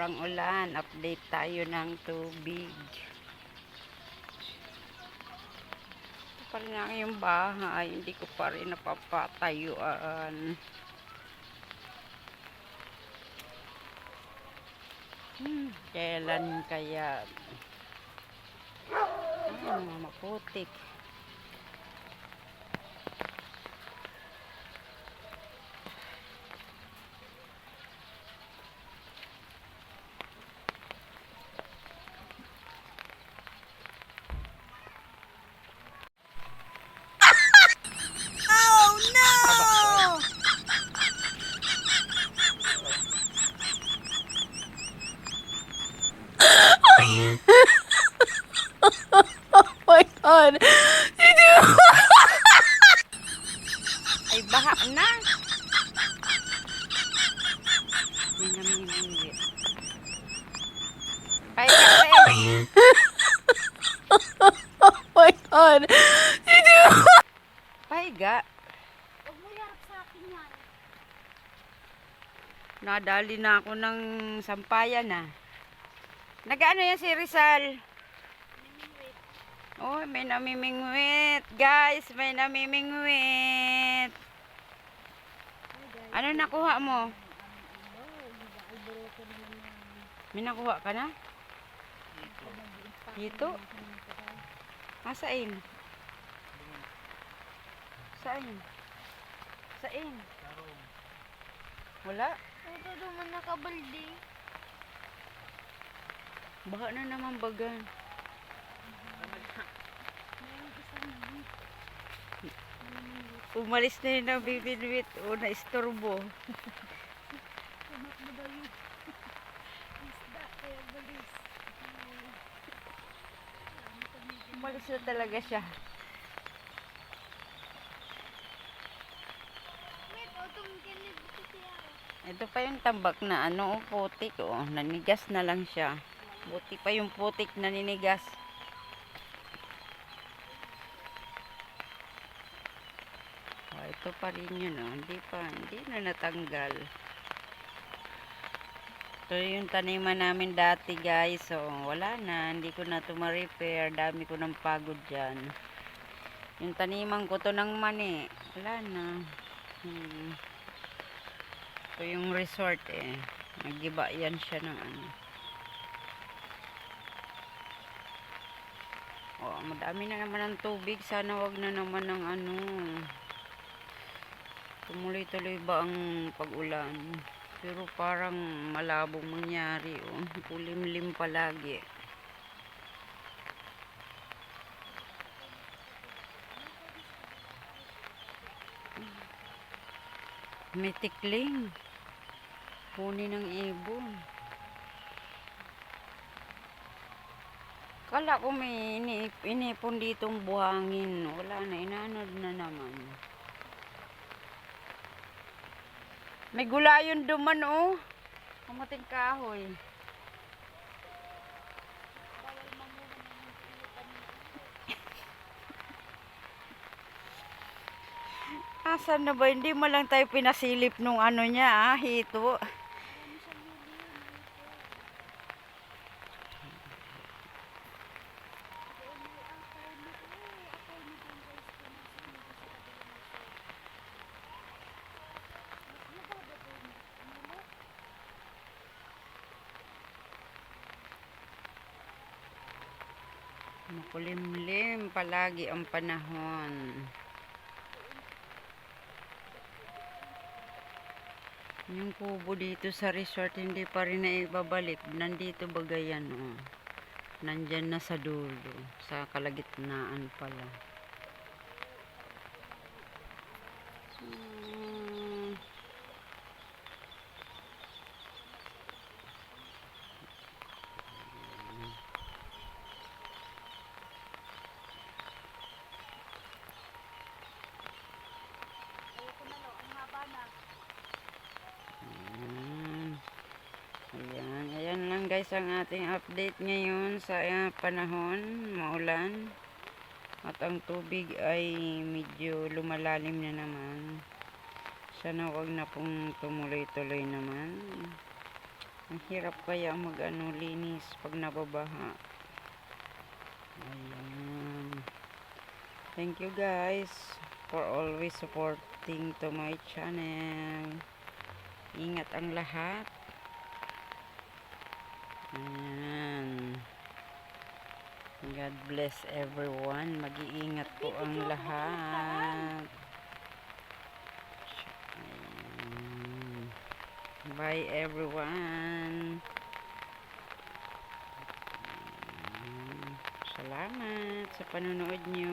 sobrang ulan, update tayo ng tubig. Ito pa rin ang yung bahay, hindi ko pa rin napapatayuan. Kailan kaya? Ay, maputik. My God. Ay, baha na. May namimingwit. Ay, kasi. Oh my God. Pahiga. Huwag mo yarap sa akin yan. Nadali na ako ng sampayan na. Nag-ano yan si Rizal? Namimingwit. Oh, may namimingwit. Guys, may namimingwit. Ano nakuha mo? May nakuha ka na? Dito? Asain? Saan? Saan? Wala? Ito naman nakabaldi. Baka na naman bagan. Umalis na yun ang bibinwit o na-istorbo. Tumakbo daw yung isda. Kaya balis. Umalis na talaga siya. Wait, o tumigilid ko siya. Ito pa yung tambak na ano, putik. Oh, nanigas na lang siya. Buti pa yung putik na ninigas. Oh, ito pa rin yun. Oh. Hindi na natanggal. Ito yung taniman namin dati guys. So, wala na. Hindi ko na ito ma-repair. Dami ko ng pagod dyan. Yung taniman ko to ng mani. Wala na. Ito yung resort eh. Nagiba yan siya ng ano. Oh, madami na naman ng tubig. Sana wag na naman ng ano. Tumuloy-tuloy ba ang pag-ulan? Pero parang malabong mangyari. Oh. Kulimlim palagi. May tikling. Huni ng ibon. Kala ko may inipon ditong buhangin. Wala na, inanod na naman. May gulayon duman oh. Kamuting kahoy. Asan na ba? Hindi mo lang tayo pinasilip nung ano niya hito. Makulimlim palagi ang panahon. Yung kubo dito sa resort hindi pa rin naibabalik. Nandito bagayan oh. Nandyan na sa dulo. Sa kalagitnaan pala. Ayan lang guys ang ating update ngayon sa panahon, maulan. At ang tubig ay medyo lumalalim na naman. Sana wag na pong tumuloy-tuloy naman. Ang hirap kaya linis pag nababaha. Ayan. Thank you guys for always supporting to my channel. Ingat ang lahat. Ayan. God bless everyone. Mag-iingat po ang lahat. Ayan. Bye everyone. Ayan. Salamat sa panonood nyo.